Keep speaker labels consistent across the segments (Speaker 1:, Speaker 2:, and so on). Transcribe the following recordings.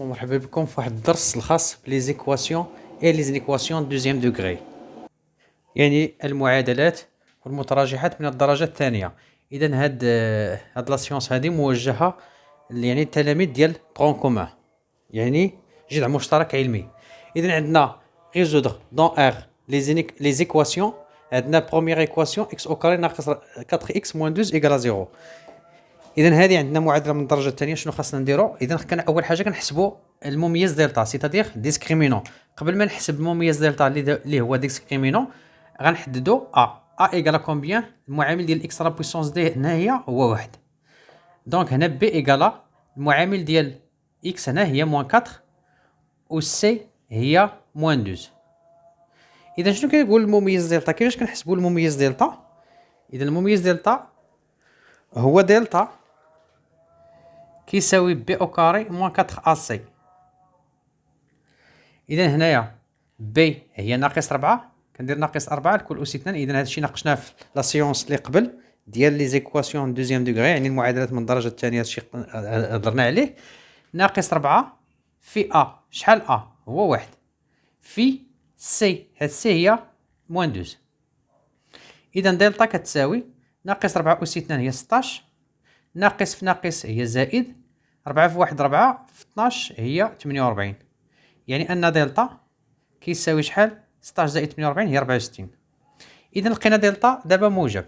Speaker 1: مرحبا بكم في واحد الدرس الخاص بلي زيكواسيون اي لي زيكواسيون دوزيام دوغري، يعني المعادلات والمتراجحات من الدرجة الثانية. إذا هاد لا سيونس هادي موجهة يعني التلاميذ ديال طرون كومان، يعني جذع مشترك علمي. إذا عندنا ريزودغ دون ار لي زيكواسيون. عندنا بروميير ايكواسيون اكس او كاري ناقص 4 اكس موان 12 ايكالا 0. اذا هذه عندنا معادله من الدرجه الثانيه. شنو خاصنا نديرو؟ اذا كان اول حاجه كنحسبوا المميز دلتا، سيتادير ديسكريمينون. قبل ما نحسب المميز دلتا اللي هو ديسكريمينون، غنحددوا ا ايكالا كومبيان. المعامل ديال اكس لا بويسونس دي هنا هي هو واحد. دونك هنا بي ايكالا المعامل ديال اكس هنا هي موان 4 و سي هي موان 12. اذا شنو كيقول المميز دلتا؟ كيفاش كنحسبوا المميز دلتا؟ اذا المميز دلتا هو دلتا كيساوي بي او كاري موان 4 ا سي. اذا هنايا بي هي ناقص 4، كندير ناقص 4 لكل اس 2. اذا هادشي ناقشناه في لا سيونس اللي قبل ديال لي زيكواسيون دوزيام دوغري، يعني المعادلات من الدرجه الثانيه. هادشي هضرنا عليه. ناقص 4 في ا، شحال ا؟ هو واحد، في سي، هاد سي هي موان 12. اذا دلتا كتساوي ناقص 4 اس 2 هي 16، ناقص في ناقص هي زائد 4 في 1 4 في 12 هي 48. يعني ان دلتا كيساوي شحال؟ 16 زائد 48 هي 64. اذا لقينا دلتا دابا موجب.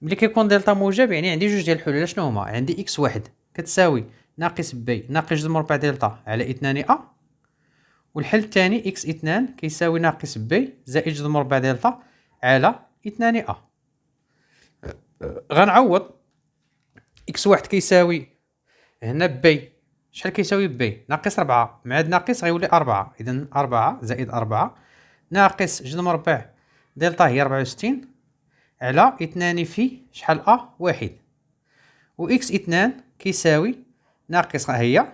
Speaker 1: ملي كيكون دلتا موجب يعني عندي جوج ديال الحلول. شنو هما؟ عندي اكس واحد كتساوي ناقص بي ناقص جوج مربع دلتا على 2 ا، والحل الثاني اكس 2 كيساوي ناقص بي زائد جوج مربع دلتا على 2 ا. غنعوض. اكس واحد كيساوي هنا بي، شحال كيساوي بي؟ ناقص 4 مع هاد ناقص غيولي 4. اذا 4 زائد 4 ناقص جوج مربع دلتا هي 64 على 2 في شحال ا؟ واحد. و اكس 2 كيساوي ناقص هي،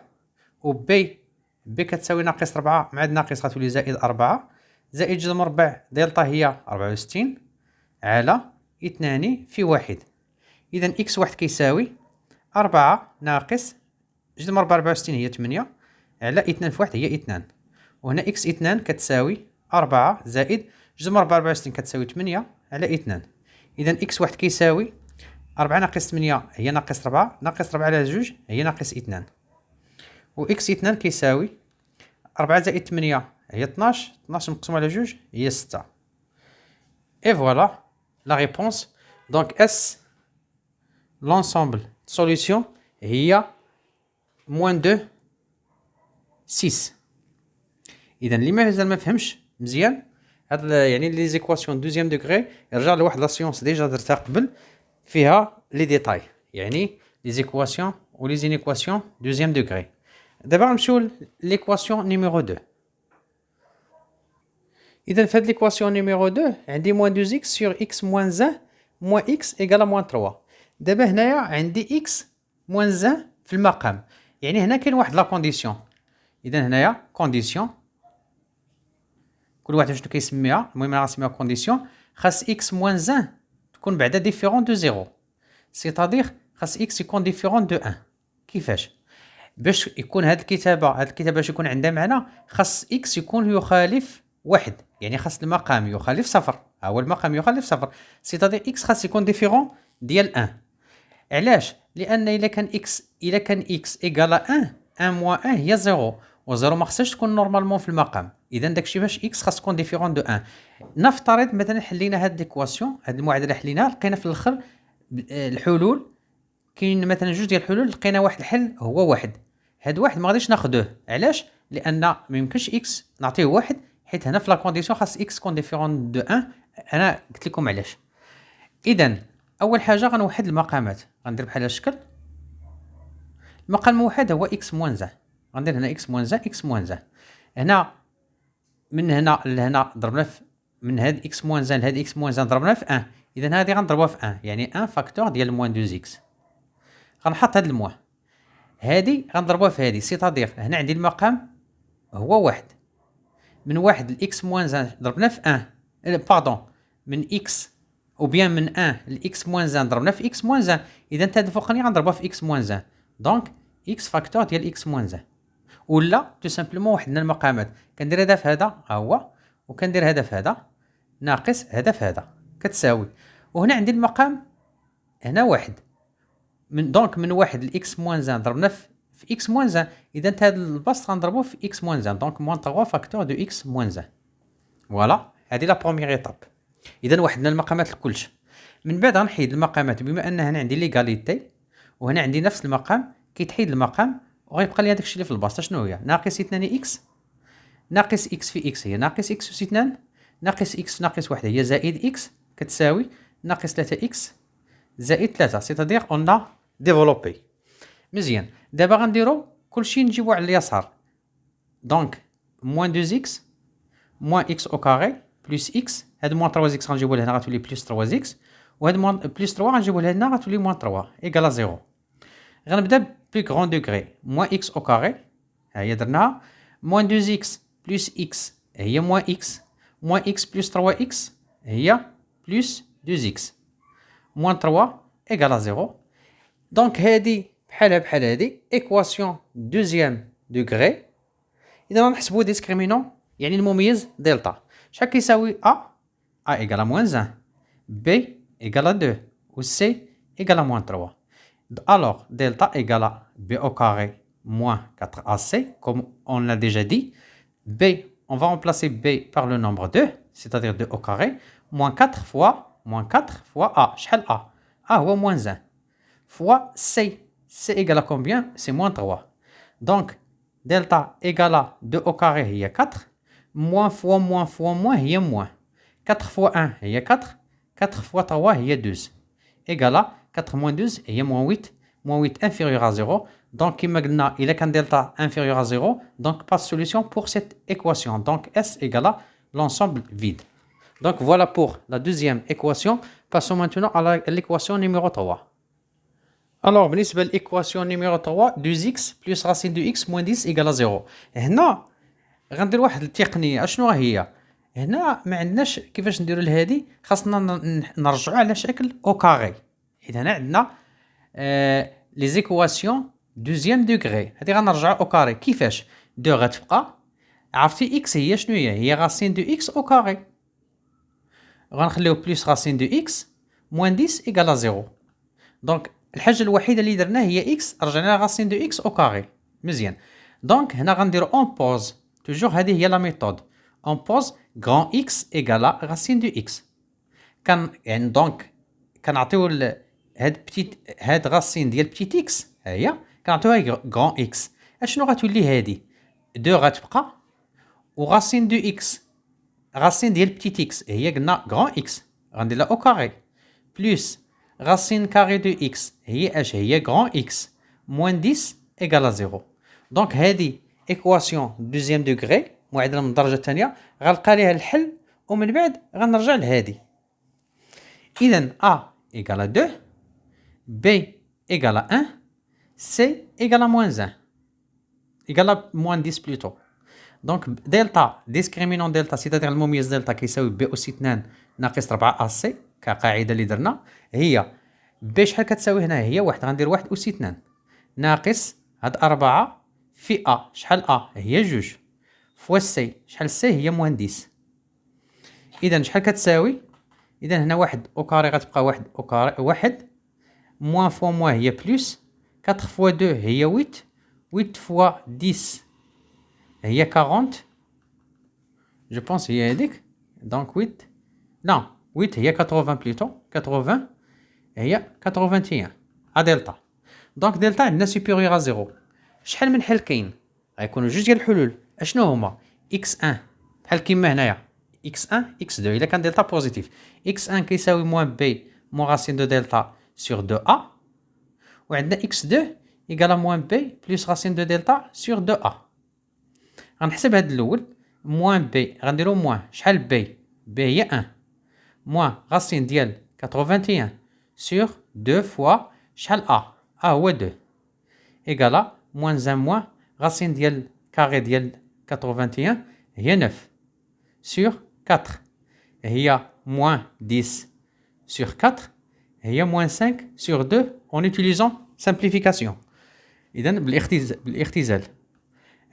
Speaker 1: و بي كتساوي ناقص 4 مع هاد ناقص غتولي زائد 4 زائد جوج مربع دلتا هي 64 على 2 في واحد. اذا اكس واحد كيساوي 4 ناقص جوج مربع 64 هي 8 على 2 في 1 هي 2. وهنا اكس 2 كتساوي 4 زائد جوج مربع 64 كتساوي 8 على 2. اذا اكس واحد كيساوي 4 ناقص 8 هي ناقص 4 ناقص 4 على 2 هي ناقص 2. و اكس 2 كيساوي 4 زائد 8 هي 12 مقسوم على 2 هي 6. اي فوالا لا ريبونس. دونك اس لونسومبل سوليسيون هي موان 2 6. اذا اللي مازال ما فهمش مزيان هاد يعني لي زيكواسيون دوزيام دوغري يرجع لواحد لا سيونس ديجا درتها قبل فيها لي ديتاي، يعني لي زيكواسيون و لي زينيكواسيون دوزيام دوغري. دابا غنمشيو ليكواسيون نيميرو 2. اذا في هاد ليكواسيون نيميرو 2 عندي موان 2 اكس سور اكس موان 1 موان اكس ايكالا موان 3. دابا هنايا عندي اكس موان 1 في المقام، يعني هنا كاين واحد لا كونديسيون. اذا هنايا كونديسيون كل واحد شنو كيسميها، المهم انا غنسميها كونديسيون. خاص اكس موان 1 تكون بعدا ديفيرون دو 0، سيتادير خاص اكس يكون ديفيرون دو 1. كيفاش؟ باش يكون هاد الكتابه باش يكون عندها معنى خاص اكس يكون يخالف واحد، يعني خاص المقام يخالف صفر. ها هو المقام يخالف صفر، سيتادير اكس خاص يكون ديفيرون ديال 1. علاش؟ لان الا كان اكس ايكالا 1 موان 1 هي 0، و 0 ما خصهاش تكون نورمالمون في المقام. اذا داكشي باش اكس خاص تكون ديفيرون دو 1. نفترض مثلا حلينا هاد ليكواسيون، هاد المعادله حليناها، لقينا في الاخر الحلول. كاين مثلا جوج ديال الحلول، لقينا واحد الحل هو واحد. هاد واحد ما غاديش ناخذوه. علاش؟ لان ما يمكنش اكس نعطيه واحد، حيت هنا في لا كونديسيون خاص اكس تكون ديفيرون دو 1. انا قلت لكم علاش. اذا اول حاجه غنوحد المقامات. غندير بحال هذا الشكل. المقام الموحد هو اكس موان 1. غندير هنا اكس موان 1 اكس موان 1. هنا من هنا لهنا ضربنا في، من هاد اكس موان 1 لهاد اكس موان 1 ضربنا في 1. اذا هذه غنضربوها في 1، يعني 1 فاكتور ديال موان 2 اكس. غنحط هاد الموان، هادي غنضربوها في هادي، سيتادير هنا عندي المقام هو واحد. من واحد لاكس موان 1 ضربنا في 1، باردون، من اكس او بيان من 1 لاكس موان 1 ضربنا في اكس موان 1. اذا هاد الفوقاني غنضربوها في اكس موان 1، دونك اكس فاكتور ديال اكس موان 1. ولا تو سامبلومون وحدنا المقامات كندير هذا في هذا ها هو وكندير هذا في هذا ناقص هذا في هذا كتساوي. وهنا عندي المقام هنا واحد من واحد لاكس موان زان ضربنا في اكس موان زان، اذا هذا البسط غنضربوه في اكس موان زان دونك موان 3 فاكتور دو اكس موان زان. فوالا هذه لا بروميير ايطاب. اذا وحدنا المقامات لكلش. من بعد غنحيد المقامات بما ان هنا عندي ليغاليتي وهنا عندي نفس المقام كيتحيد المقام وغيبقى لي هذاك الشيء اللي في البسط شنو هي ناقص 2 اكس ناقص اكس في اكس هي ناقص اكس اس 2 ناقص اكس ناقص 1 هي زائد اكس كتساوي ناقص 3 اكس زائد 3 سيتادير اون ا ديفلوبي. مزيان دابا غنديرو كلشي نجيبو على اليسار دونك موان 2 اكس موان اكس او كاري بلس اكس هاد موان 3 اكس غنجيبو لهنا غتولي بلس 3 اكس وهاد موان بلس 3 غنجيبو لهنا غتولي موان 3 ايكال 0. غنبدا بلو غران دوغري موان اكس او كاري ها هي درناها موان 2 اكس بلس اكس هي موان اكس موان اكس بلس 3 اكس هي بلس 2 اكس موان 3 ايكال 0. دونك هادي بحال هادي ايكواسيون دوزيام دوغري. اذا غنحسبو ديسكريمينون يعني المميز دلتا شحال كيساوي ا ايكال موان 1 بي ايكال 2 و سي ايكال موان 3. Alors, delta égale à b au carré moins 4ac, comme on l'a déjà dit. B, on va remplacer b par le nombre 2, c'est-à-dire 2 au carré, moins 4 fois a. شحال a? A هو moins 1. Fois c. c égale à combien? C'est moins 3. Donc, delta égale à 2 au carré, il y a 4. Moins fois moins fois moins, il y a moins. 4 fois 1, il y a 4. 4 fois 3, il y a 12. Égale à 4 moins 12, il y a moins 8. Moins 8 inférieur à 0. Donc, il a qu'un delta inférieur à 0. Donc, pas de solution pour cette équation. Donc, S égale à l'ensemble vide. Donc, voilà pour la deuxième équation. Passons maintenant à l'équation numéro 3. Alors, بالنسبة l'équation numéro 3, 2x plus racine de x moins 10 égale à 0. هنا غندير واحد التقنية اشنو هي؟ هنا ما عندناش كيفاش نديرو لهادي خاصنا نرجعو على شكل او كاري حيت هنا عندنا لي زيكواسيون دوزيام دوغري هادي غنرجعو او كاري. كيفاش؟ دو غتبقى عرفتي اكس هي شنو هي راسين دو اكس او كاري غنخليو بلس راسين دو اكس موان 10 ايكال 0. دونك الحاجه الوحيده اللي درنا هي اكس رجعنا راسين دو اكس او كاري. مزيان دونك هنا غنديرو اون بوز توجور هذه هي لا ميثود اون بوز غران اكس ايكال راسين دو اكس كان يعني دونك كنعطيو هاد راسين ديال بتيت اكس ها هي كنعطيوها غران اكس اشنو غتولي هادي 2 غتبقى و راسين دو اكس راسين ديال بتيت اكس هي قلنا غران اكس غندير لها او كاري بلس راسين كاري دو اكس هي اش هي غران اكس موان 10 ايكال 0. دونك هادي ايكواسيون دوزيام دوغري معادله من الدرجه الثانيه غنلقى ليها الحل ومن بعد غنرجع لهادي. اذا a égale à 2 b égale à 1 c égale à moins 1 égale à moins 10 plutôt. donc دلتا ديسكريمينون دلتا c'est-à-dire المميز دلتا كيساوي b أس 2 ناقص 4 ac كقاعده اللي درنا هي b شحال كتساوي هنا هي 1 غندير 1 أس 2 ناقص هاد 4 في a شحال a هي 2 فوا c شحال c هي موان 10. اذا شحال كتساوي؟ اذا هنا 1 او كاري غتبقى 1 او كاري 1 موان فوا موان هي بلس 4 فوا 2 هي 8 8 فوا 10 هي 40 جو بونس هي هذيك دونك 8 لا 8 هي 80 بليتو 80 هي 81 ا دلتا. دونك دلتا عندنا سوبيريور ا 0. شحال من حل كاين؟ غيكونوا جوج ديال الحلول اشنو هما x1 بحال كيما هنايا x1 x2 الا كان دلتا بوزيتيف x1 كيساوي موان b موان راسين دو دلتا سور 2a وعندنا x2 ايكالا موان b بلس راسين دو دلتا سور 2a. غنحسب هاد الاول موان b غنديرو موان شحال b هي 1 موان راسين ديال 81 سور 2 فوا شحال a هو 2 ايكالا موان 1 موان راسين ديال كاري ديال 81 هي 9 sur 4 هي moins 10 sur 4 هي moins 5 sur 2 en utilisant simplification. إذن بالاختزال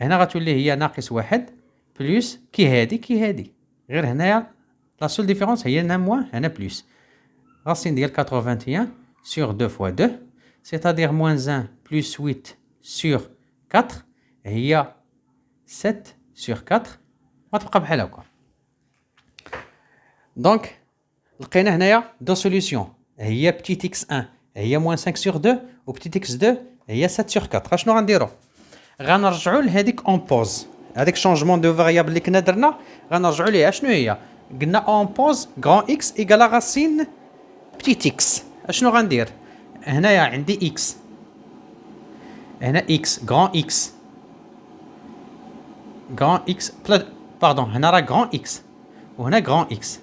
Speaker 1: هنا غتولي هي ناقص واحد بلس كي هادي غير هنايا لا سول ديفيرونس هي هنا موان هنا بلس. راسين ديال 81 sur 2 fois 2 c'est-à-dire moins 1 plus 8 sur 4 هي 7 sur 4 غتبقى بحال هكا. دونك لقينا هنايا دو سوليسيون هي بتيت اكس 1 هي موان 5 sur 2 و بتيت اكس 2 هي 7 sur 4. شنو غنديرو؟ غنرجعوا لهذيك اون بوز هذيك شونجمون دو فاريابل اللي كنا درنا غنرجعوا ليها. شنو هي؟ قلنا اون بوز غران اكس ايكالا راسين بتيت اكس. اشنو غندير؟ هنايا عندي اكس هنا اكس غران اكس باردون هنا راه غران اكس وهنا غران اكس.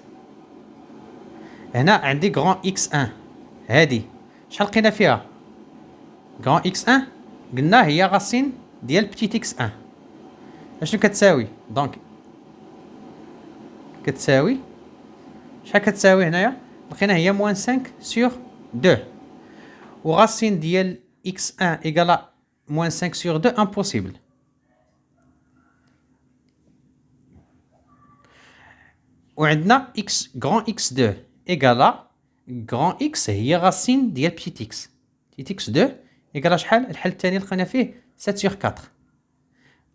Speaker 1: هنا عندي غران اكس 1 هادي شحال لقينا فيها؟ غران اكس 1 قلنا هي راسين ديال بتيت اكس 1. اشنو كتساوي؟ دونك كتساوي شحال كتساوي هنايا؟ لقينا هي موان 5 sur 2 و راسين ديال اكس 1 ايكالا موان 5 sur 2 امبوسيبل. وعندنا اكس غران اكس 2 ايكالا غران اكس هي راسين ديال بتيت اكس. بتيت اكس 2 ايكالا شحال؟ الحل الثاني لقينا فيه 7 sur 4.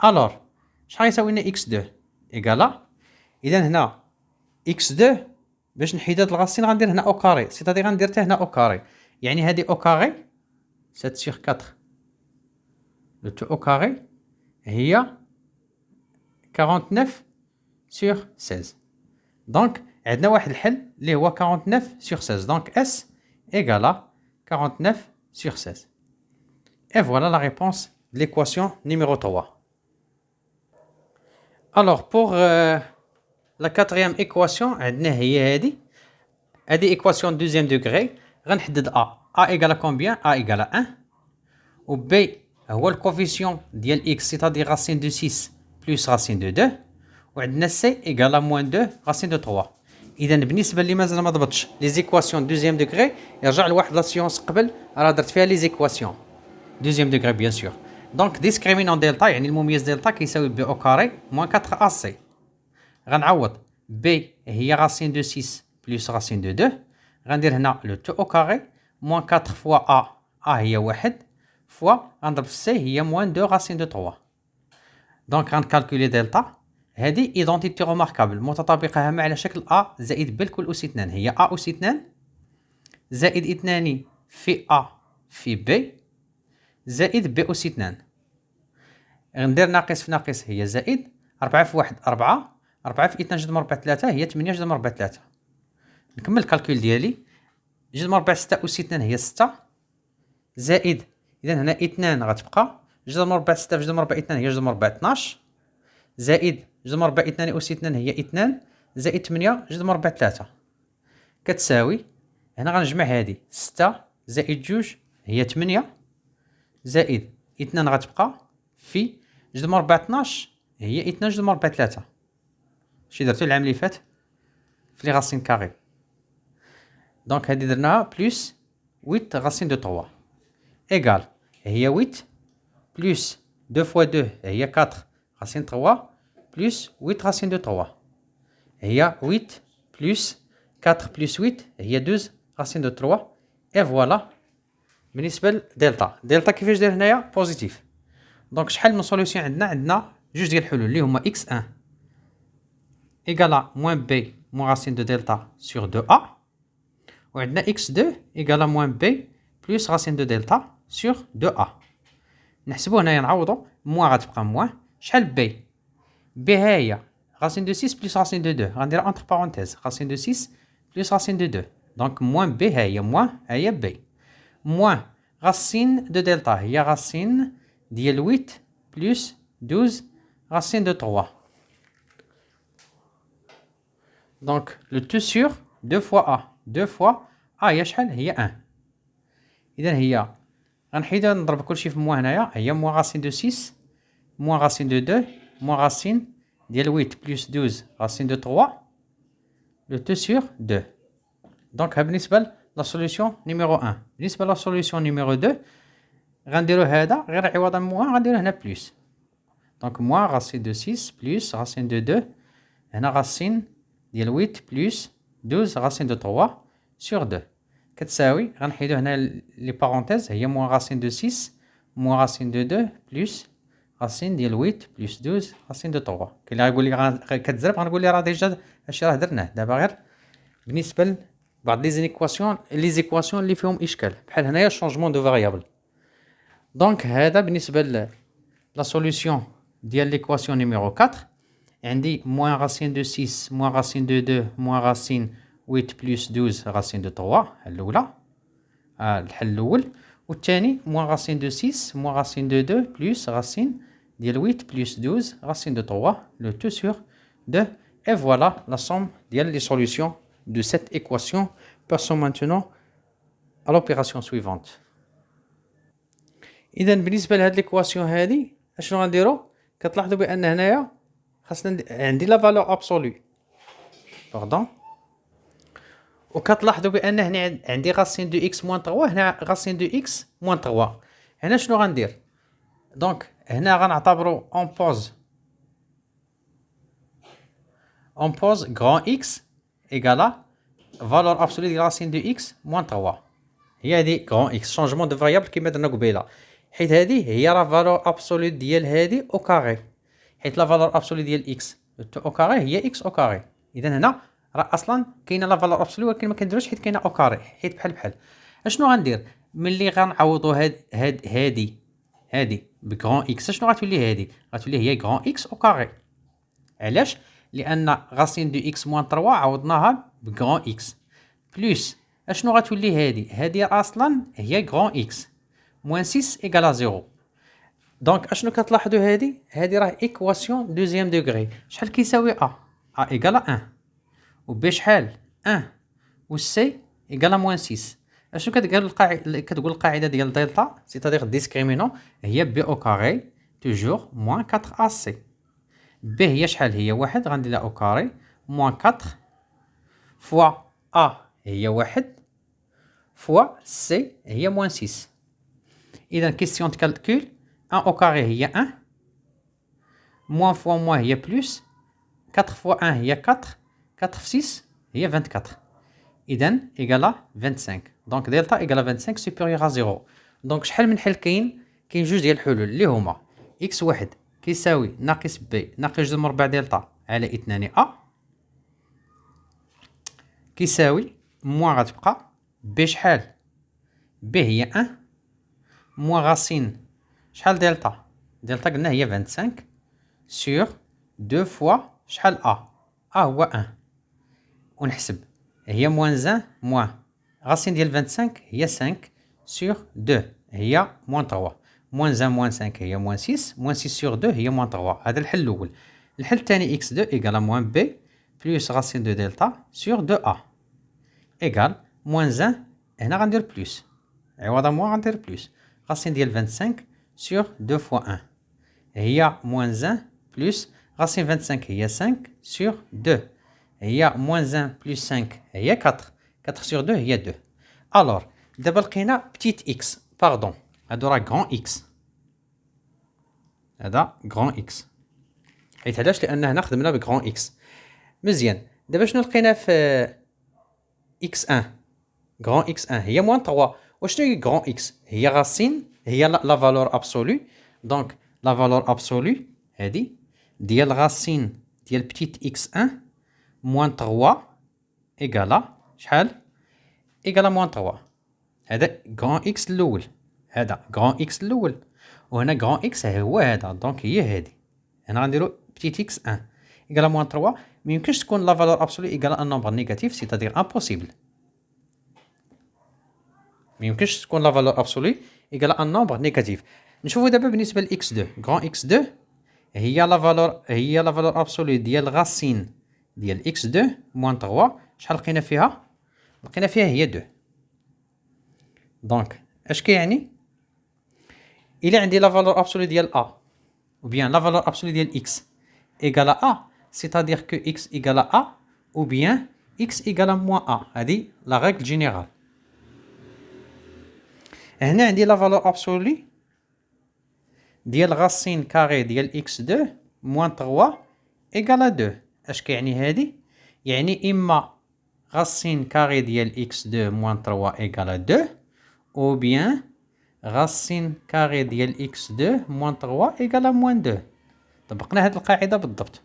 Speaker 1: الور شحال يساوي لنا اكس 2 ايكالا؟ اذا هنا اكس 2 باش نحيد هاد الغاسين غندير هنا او كاري سيتادير غندير حتى هنا او كاري يعني هادي او كاري 7 sur 4 لو تو او كاري هي 49 sur 16. دونك عندنا واحد الحل اللي هو 49 sur 16 دونك اس ايكالا 49 sur 16. Et voilà la réponse de l'équation numéro 3. Alors pour la quatrième équation عندنا هي هذه équation deuxième degré غنحدد a égale à combien a égale à 1 و b هو الكوفيسيون ديال x c'est-à-dire racine de 6 plus racine de 2 وعندنا c égale à moins 2 racine de 3. اذا بالنسبه اللي مازال ما ضبطش لي زيكواسيون دوزيام دوغري يرجع لواحد لا سيونس قبل راه درت فيها لي زيكواسيون دوزيام دوغري بيان سور. دونك ديسكريمينون دلتا يعني المميز دلتا كيساوي بي او كاري موان 4 ا سي. غنعوض بي هي راسين دو 6 بلس راسين دو 2 غندير هنا لو تو او كاري موان 4 فوا ا هي 1 فوا غنضرب في سي هي موان 2 راسين دو 3. دونك غنكالكولي دلتا هذه ايدونتيتي روماركابل متطابقه هامه على شكل ا زائد ب الكل اس 2 هي ا اس 2 زائد 2 في ا في ب زائد ب اس 2. غندير ناقص في ناقص هي زائد 4 في 1 4 4 في 2 جذر مربع 3 هي 8 جذر مربع 3. نكمل الكالكول ديالي جذر مربع 6 اس 2 هي 6 زائد اذا هنا 2 غتبقى جذر مربع 6 في جذر مربع 2 هي جذر مربع 12 زائد جذر مربع 2 اس 2 هي 2 زائد 8 جذر مربع 3 كتساوي هنا غنجمع هذه 6 زائد 2 هي 8 زائد 2 غتبقى في جذر مربع 12 هي 2 جذر مربع 3 شي درتو العام اللي فات في لي غاسين كاري. دونك هذه درناها بلس 8 غاسين دو 3 ايكال هي 8 بلس 2 فوا 2 هي 4 غاسين 3 بلس 8 غاسين دو 3 هي 8 بلس 4 بلس 8 هي 12 غاسين دو 3. اي فوالا بالنسبه لدلتا كيفاش داير هنايا بوزيتيف. دونك شحال من سوليوشن عندنا جوج ديال الحلول اللي هما x1 ايكالا موان بي موان راسين دو دلتا سور 2 ا وعندنا x2 ايكالا موان بي بلس راسين دو دلتا سور 2 ا. نحسبو هنايا نعوضو موان غتبقى موان شحال بي بي ها هي racine de 6 plus racine de 2 غنديرها entre parenthèses racine de 6 plus racine de 2 donc moins b ها هي moins ها هي b moins racine de delta هي racine ديال 8 plus 12 racine de 3 donc le tout sur 2 fois a 2 fois a هي شحال هي 1 اذا هي غنحيدها نضرب كلشي في موان هنايا هي moins racine de 6 moins racine de 2 moins racine ديال 8 plus 12 racine de 3 le tout sur 2. Donc بالنسبة la solution numéro 1. بالنسبة la solution numéro 2 غنديرو هذا غير عوضا موان غنديرو هنا بلس. Donc moins racine de 6 plus racine de 2. هنا racine ديال 8 plus 12 racine de 3 sur 2. كتساوي غنحيدو هنا لي بارونتيز هي moins racine de 6 moins racine de 2 plus racine ديال 8 plus 12 racine de 3. كاين اللي غيقول لي كتزرب غنقول ليه راه ديجا هادشي راه درناه دابا غير بالنسبه لبعض لي زيكواسيون اللي فيهم اشكال بحال هنايا شونجمون دو فاريابل. دونك هذا بالنسبه لا سوليوشن ديال ليكواسيون نيميرو 4. عندي moins racine de 6 moins racine de 2 moins racine 8 plus 12 racine de 3 الاولى الحل الاول. والثاني moins racine de 6 moins racine de 2 plus racine ديال 8 plus 12 racine de 3 le tout sur 2. Et voilà la somme ديال les solutions de cette équation. Passons maintenant à l'opération suivante. اذا بالنسبه لهاد ليكواسيون هادي اشنو غنديرو؟ كتلاحظوا بان هنايا خاصنا عندي لا فالور ابسولو باردون، وكتلاحظوا بان هنا عندي غاسين دو اكس موان 3 هنا غاسين دو اكس موان 3. هنا شنو غندير؟ دونك هنا غنعتبروا اون بوز غران اكس ايكالا فالور ابسولو ديال غاسين دو اكس موان 3. هي هادي غران اكس شونجمون دو فاريابل كيما درنا قبيله، حيت هادي هي لا فالور ابسولو ديال هادي او كاري، حيت لا فالور ابسولو ديال اكس او كاري هي اكس او كاري. اذا هنا راه اصلا كاينه لا فالور ابسولو ولكن ما كنديروش حيت كاينه او كاري، حيت بحال اشنو غندير ملي غنعوضوا هادي بغران اكس اشنو غتولي؟ هادي غتولي هي غران اكس او كاري. علاش؟ لان غاسين دو اكس موان 3 عوضناها بغران اكس بلس اشنو غتولي؟ هادي اصلا هي غران اكس موان 6 ايكالا 0. دونك اشنو كتلاحظوا؟ هادي راه ايكواسيون دوزيام دوغري. شحال كيساوي ا ايكالا 1 و بي شحال 1 و سي ايكالا موان 6. اشنو كتقول القاعده ديال دلتا سيتادير ديسكريمينون هي بي او كاري توجور موان 4 ا سي. بي هي شحال؟ هي 1 غندير لها او كاري موان 4 فوا ا هي 1 فوا سي هي موان 6. اذا كيسيون دو كالكول 1 au carré هي 1 moins fois moins هي plus 4 fois 1 هي 4 4 في 6 هي 24. إذا إيكالا 25. دونك دلتا إيكالا 25 سوبيريور à 0. دونك شحال من حل كاين جوج ديال الحلول اللي هما إكس واحد كيساوي ناقص بي ناقص جوج مربع دلتا على 2 أ كيساوي موان غتبقى بي شحال؟ بي هي 1 موان غاسين شحال دلتا؟ دلتا قلنا هي 25 سور 2 فوا شحال هو 1 ونحسب هي موان 1 موان غاسين ديال 25 هي 5 سور 2 هي موان 3 موان 1 موان 5 هي موان 6 موان 6 سور 2 هي موان 3. هذا الحل الاول. الحل الثاني x2 ايكالا موان بي بلس غاسين دو دلتا سور 2 ا ايكال موان 1 هنا غندير بلس عوض موان غندير بلس غاسين ديال 25 sur 2 fois 1 هي moins 1 plus racine 25 هي 5 sur 2 هي moins 1 plus 5 هي 4 4 sur 2 هي 2. alors دابا لقينا petit x باردون هادو راه grand x هذا grand x حيت علاش؟ لان هنا خدمنا ب grand x مزيان. دابا شنو لقينا في x1 grand x1 هي moins 3. وشنو هي grand x؟ هي racine هي لا فالور ابسولو. دونك لا فالور ابسولو هادي ديال غاسين ديال بتيت اكس 1 موان 3 ايكالا شحال؟ ايكالا موان 3. هذا غران اكس الاول هذا غران اكس الاول وهنا غران اكس هو هذا. دونك هي هادي هنا غنديرو بتيت اكس 1 ايكالا موان 3. ميمكنش تكون لا فالور ابسولو ايكالا ان نومبر نيجاتيف سيتادير امبوسيبل. ميمكنش تكون لا فالور ابسولو ايكالا ان نومبر نيجاتيف. نشوفو دابا بالنسبه ل x2 غران x2 هي لا فالور ابسولو ديال غاسين ديال x2 موان 3. شحال لقينا فيها؟ لقينا فيها هي 2. دونك اش كيعني؟ الا عندي لا فالور ابسولو ديال ا ou bien la valeur absolue ديال x égale à a c'est-à-dire que x égale à a ou bien x égale à moins a. هذه la règle générale. هنا عندي لا فالور ابسولي ديال غاسين كاري ديال إكس دو موان تغوا إيكالا دو. اش كيعني هادي؟ يعني إما غاسين كاري ديال إكس دو موان تغوا إيكالا دو، أو بيان غاسين كاري ديال إكس دو موان تغوا إيكالا موان دو. طبقنا هاد القاعدة بالضبط.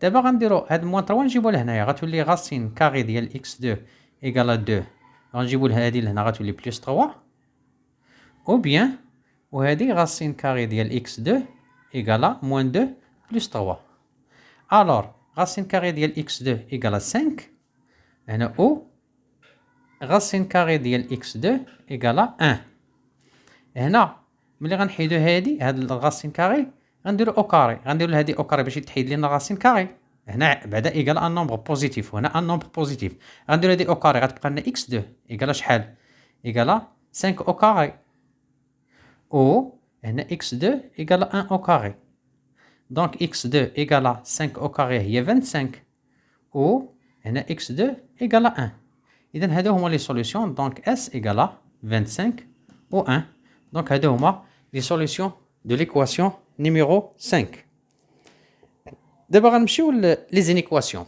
Speaker 1: دابا غنديرو هاد موان تروا نجيبو لهنايا، غتولي غاسين كاري ديال إكس دو إيكالا دو، غنجيبو هادي لهنا غتولي بلوس تروا، أو بيان وهادي غاسين كاري ديال إكس دو إيكالا موان دو بلوس تروا. ألور غاسين كاري ديال إكس دو إيكالا سانك، هنا أو غاسين كاري ديال إكس دو إيكالا أن. هنا ملي غنحيدو هادي هاد الغاسين كاري غنديرو أو كاري، غنديرو لهادي أو كاري باش تحيد لينا غاسين كاري. هنا بعدا إيكال ان نومبر بوزيتيف، وهنا ان نومبر بوزيتيف. غنديرو هادي أو كاري غتبقى لنا إكس دو إيكالا شحال؟ إيكالا 5 أو كاري، أو هنا إكس دو إيكالا 1 أو كاري. دونك إكس دو إيكالا 5 أو كاري هي 25، أو هنا إكس دو إيكالا 1. إذا هادو هما لي سوليسيون. دونك إس إيكالا 25 و 1. دونك هادو هما لي سوليسيون دو ليكواسيون نيميرو 5. دابا غنمشيو لي زينيكواسيون.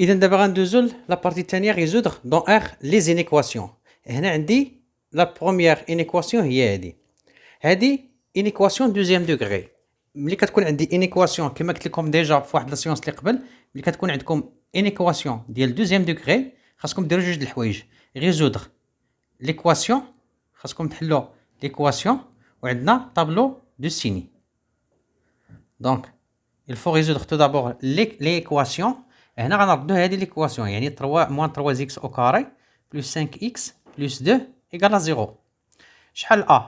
Speaker 1: اذا دابا غندوزو لا بارتي الثانيه ريزودر دون ار لي زينيكواسيون. هنا عندي لا بروميير انيكواسيون هي هادي انيكواسيون دوزيام دوغري. ملي كتكون عندي انيكواسيون كما قلت لكم ديجا في واحد لاسيونس اللي قبل، ملي كتكون عندكم انيكواسيون ديال دوزيام دوغري خاصكم ديروا جوج د الحوايج: ريزودر ليكواسيون، خاصكم تحلوا ليكواسيون، وعندنا طابلو دو سيني. Donc, il faut résoudre tout d'abord l'équation. هنا غنردو هذه l'équation، يعني 3 moins 3x au carré plus 5x plus 2 égale à 0. شحال a؟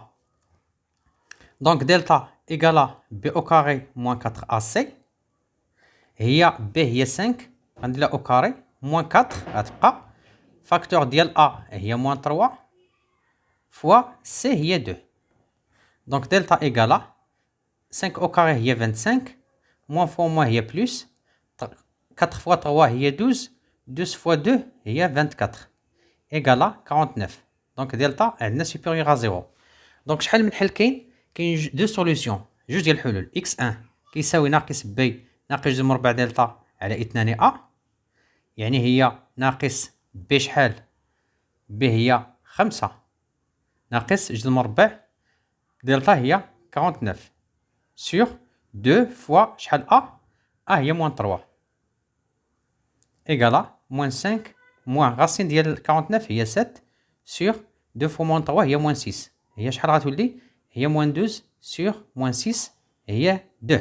Speaker 1: Donc delta égale à b au carré moins 4ac. هي b هي 5 غنديرها au carré moins 4 غتبقى فاكتور ديال a هي moins 3 fois c هي 2. Donc delta égale à 5 au carré هي 25 moins fois moins هي plus 4 fois 3 هي 12 12 fois 2 هي 24 égale à 49. دونك دلتا عندنا supérieur à 0. دونك شحال من حل كاين دو سوليسيون، جوج ديال الحلول. x1 كيساوي ناقص b ناقص جوج مربع دلتا على 2 a، يعني هي ناقص b شحال؟ b هي 5 ناقص جوج مربع دلتا هي 49 sur 2 fois شحال a؟ a هي moins 3 égale à moins 5 moins racine ديال 49 هي 7 sur 2 fois moins 3 هي moins 6. هي شحال غتولي؟ هي moins 12 sur moins 6 هي 2.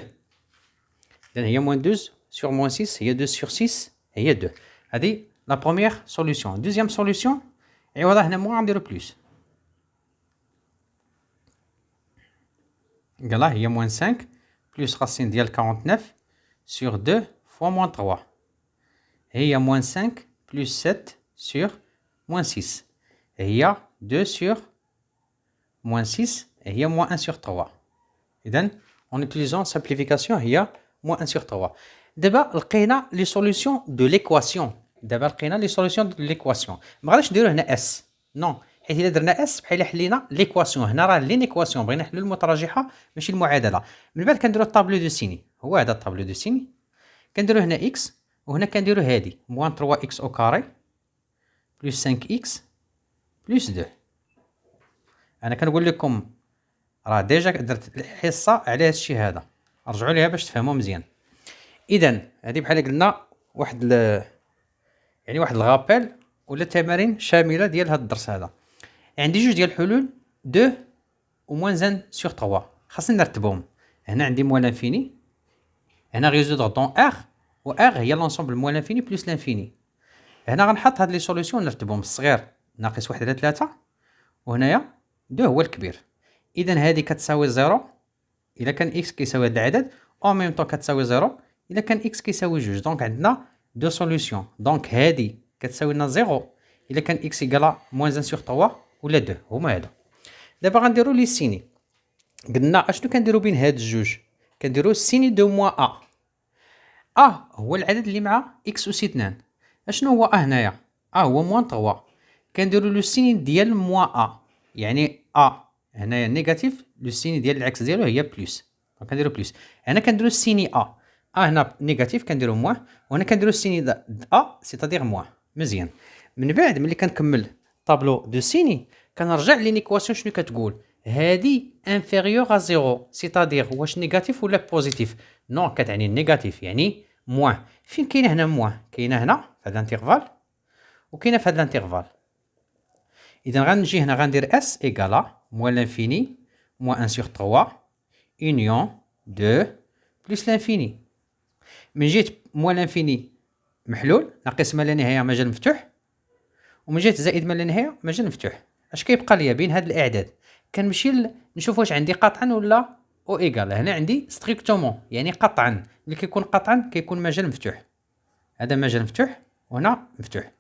Speaker 1: إذن هي moins 12 sur moins 6 هي 2 sur 6 هي 2. هذه la première solution. Deuxième solution عوضها هنا moins غنديرو plus. égale هي moins 5 plus racine ديال 49 sur 2 fois moins 3 هي moins 5 plus 7 sur moins 6 هي 2 sur moins 6 هي moins 1 sur 3. إذن en utilisant simplification هي moins 1 sur 3. دابا لقينا لي سوليسيون دو ليكواسيون. دابا لقينا لي سوليسيون دو ليكواسيون. ما غاديش نديرو هنا اس نو، حيت الا درنا اس بحال حلينا ليكواسيون. هنا راه لينيكواسيون بغينا نحلو المتراجحه ماشي المعادله. من بعد كنديرو الطابلو دو سيني، هو هذا الطابلو دو سيني. كنديرو هنا اكس، وهنا كنديرو هادي موان 3 اكس او كاري بلس 5 اكس بلس 2. انا كنقول لكم راه ديجا درت الحصه على هذا الشيء هذا، رجعوا ليها باش تفهموا مزيان. اذا هذه بحال قلنا واحد يعني واحد الغابيل ولا تمارين شامله ديال هذا الدرس هذا. عندي جوج ديال الحلول 2 و موان 1 سور 3، خاصني نرتبهم. هنا عندي موان لانفيني، هنا ريزودر دون ار، و ار هي لونسومبل موان لانفيني بلس لانفيني. هنا غنحط هاد لي سوليسيون نرتبهم. الصغير ناقص 1 على 3، وهنايا 2 هو الكبير. اذا هذه كتساوي 0 الا كان اكس كيساوي هذا العدد، او ميم طون كتساوي 0 الا كان اكس كيساوي 2. دونك عندنا دو سوليسيون. دونك هذه كتساوي لنا 0 الا كان اكس ايكالا موان 1 سور 3 ولا 2 هما هادو. دابا غنديرو لي سيني. قلنا اشنو كنديرو بين هاد الجوج؟ كنديرو سيني دو موان ا هو العدد اللي مع اكس اس 2. اشنو هو هنايا؟ هو موان 3. كنديرو لو سيني ديال موان يعني هنايا نيجاتيف لو سيني ديال العكس ديالو هي بلس، دونك كنديرو بلس. هنا كنديرو السيني هنا نيجاتيف كنديرو موان، وهنا كنديرو السيني سيتادير موان. مزيان. من بعد ملي كنكمل طابلو دو سيني كنرجع لينيكواسيون شنو كتقول، هادي انفيريور ا زيرو، سيتادير واش نيجاتيف ولا بوزيتيف. نو كتعني نيجاتيف يعني موان. فين كاينه هنا موان؟ كاينه هنا في هاد الانترفال وكاينه في هاد الانترفال. اذا غنجي هنا غندير اس ايكالا موان لانفيني موان 1 sur 3 اونيون 2 بلس لانفيني. من جهه موان لانفيني محلول ناقص ما لا نهايه مجال مفتوح، ومن جهه زائد ما لا نهايه مجال مفتوح. اش كيبقى ليا بين هاد الاعداد؟ كنمشي نشوف واش عندي قطعا ولا او ايكال. هنا عندي ستريكتومون يعني قطعا. ملي كيكون قطعا كيكون مجال مفتوح، هذا مجال مفتوح وهنا مفتوح.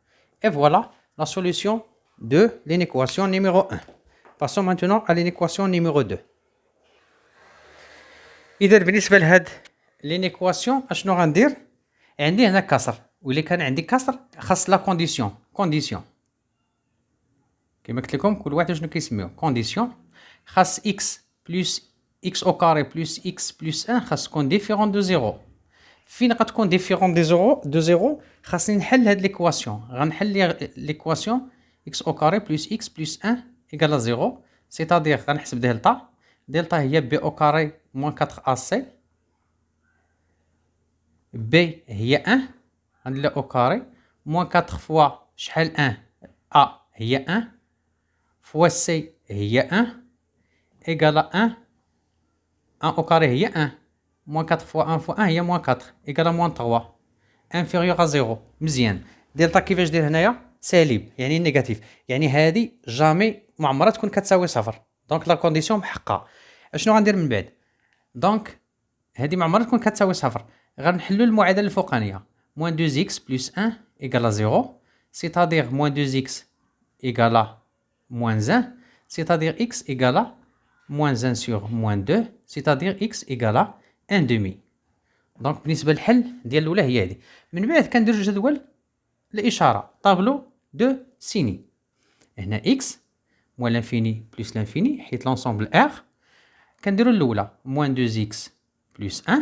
Speaker 1: اي فوالا لا سوليوشن de l'inéquation numéro 1. Passons maintenant à l'inéquation numéro 2. إذا بالنسبة لهاد l'inéquation اشنو غندير؟ عندي هنا كسر، وإلا كان عندي كسر خاص لا كونديسيون كما قلت لكم كل واحد شنو كيسميوه كونديسيون. خاص x بلس x au carré بلس x بلس 1 خاص تكون ديفيرون دو زيرو. فين غتكون ديفيرون دو زيرو خاصني نحل هاد ليكواسيون. غنحل ليكواسيون x au carré plus x plus 1 égale à 0. C'est-à-dire غنحسب دلتا هي b au carré moins 4ac. b هي 1 غندير au carré moins 4 fois شحال 1 a هي 1 fois c هي 1 égale à 1. 1 au carré هي 1 moins 4 fois 1 fois 1 هي moins 4 égale à moins 3 inférieur à 0. مزيان. دلتا كيفاش دير هنايا؟ سالب يعني نيجاتيف، يعني هذه جامي ما عمرها تكون كتساوي صفر. دونك لا كونديسيون محققه. اشنو غندير من بعد؟ دونك هذه ما عمرها تكون كتساوي صفر. غنحلوا المعادله الفوقانيه موان 2 اكس بلس 1 ايكالا 0. سيتادير موان 2 اكس ايكالا موان 1. سيتادير اكس ايكالا موان 1 سور موان 2. سيتادير اكس ايكالا 1 دومي. دونك بالنسبه للحل ديال الاولى هي هذه. من بعد كندير جدول الاشاره طابلو دو سيني. هنا x موان لانفيني بلس لانفيني حيت لونسومبل r. كنديرو الاولى موان 2 x بلس 1.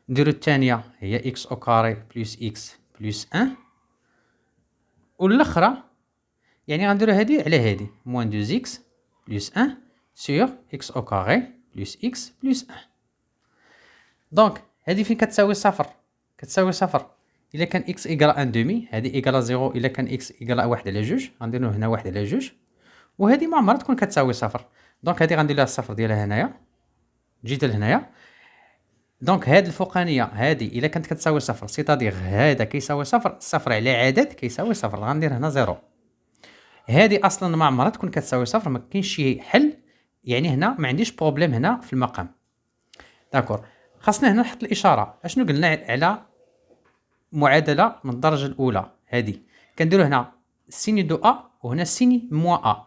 Speaker 1: نديرو الثانيه هي x او كاري بلس x بلس 1. والاخرى يعني غنديرو هادي على هادي موان 2 x بلس 1 سور x او كاري بلس x بلس 1. دونك هادي فين كتساوي صفر؟ كتساوي صفر إلا كان x إيكال 1 دومي. هادي إيكال 0 إلا كان x إيكال 1 على 2. غنديرو هنا 1 على 2 وهادي ما عمرها تكون كتساوي صفر. دونك هادي غندير لها الصفر ديالها هنايا. جيت لهنايا. دونك هاد الفوقانية هادي إلا كانت كتساوي صفر سيتادير هذا كيساوي صفر. الصفر على عدد كيساوي صفر. غندير هنا 0. هادي أصلا ما عمرها تكون كتساوي صفر. ما كاينش شي حل يعني هنا ما عنديش بروبليم هنا في المقام. داكور. خاصنا هنا نحط الإشارة. أشنو قلنا على معادله من الدرجه الاولى؟ هذه كنديروا هنا سيني دو ا وهنا سيني موان ا.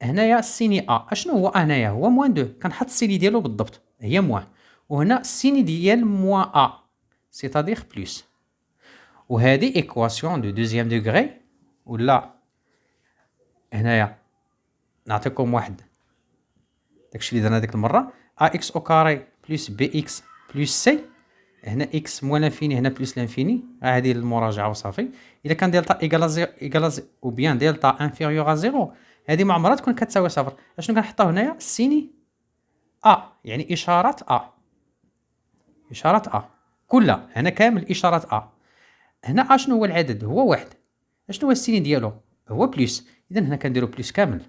Speaker 1: هنايا سيني ا اشنو هو؟ هنايا هو موان 2. كنحط السيني ديالو بالضبط هي موان، وهنا السيني ديال موان ا سيتادير بلس. وهذه ايكواسيون دو دوزيام دوغري. ولا هنايا نعطيكم واحد داكشي اللي درنا ديك المره ا اكس او كاري بلس بي اكس بلس سي. هنا اكس موان لانفيني هنا بلس لانفيني. هذه المراجعه وصافي. الا كان دلتا ايكال او بيان دلتا انفيريور ا زيرو هذه ما عمرها تكون كتساوي صفر. اشنو كنحطو هنايا؟ سيني يعني اشاره كلها هنا كامل اشاره هنا اشنو هو العدد؟ هو واحد. اشنو هو السيني ديالو؟ هو بلس. اذا هنا كنديرو بلس كامل،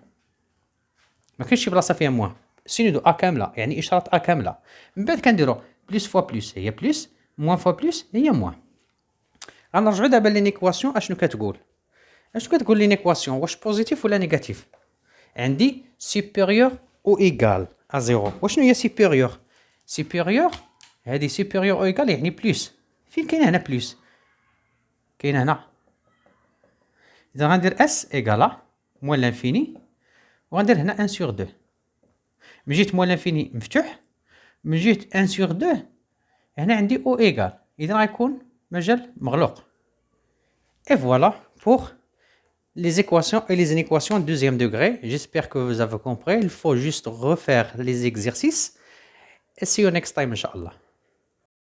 Speaker 1: ما كاينش شي بلاصه فيها موان. سيني دو كامله يعني اشاره كامله. من بعد كنديرو بلس فوا بلس هي بلس، موان فوا بلس هي موان. غنرجعو دابا لينيكواسيون. اشنو كتقول؟ لينيكواسيون واش بوزيتيف ولا نيجاتيف؟ عندي سوبيريور او ايكال ا زيرو. وشنو هي سوبيريور؟ هذه سوبيريور او ايكال يعني بلس. فين كاينه هنا بلس؟ كاينه هنا. اذا غندير اس ايكالا موان لانفيني وغندير هنا 1 سور 2. من جهه موان لانفيني مفتوح، من جهه 1 سور 2 هنا عندي او ايكال. اذا غيكون مجال مغلوق. اي فوالا بوغ les équations et les inéquations de deuxième degré. J'espère que vous avez compris. Il faut juste refaire les exercices. Et see you next time, Inch'Allah.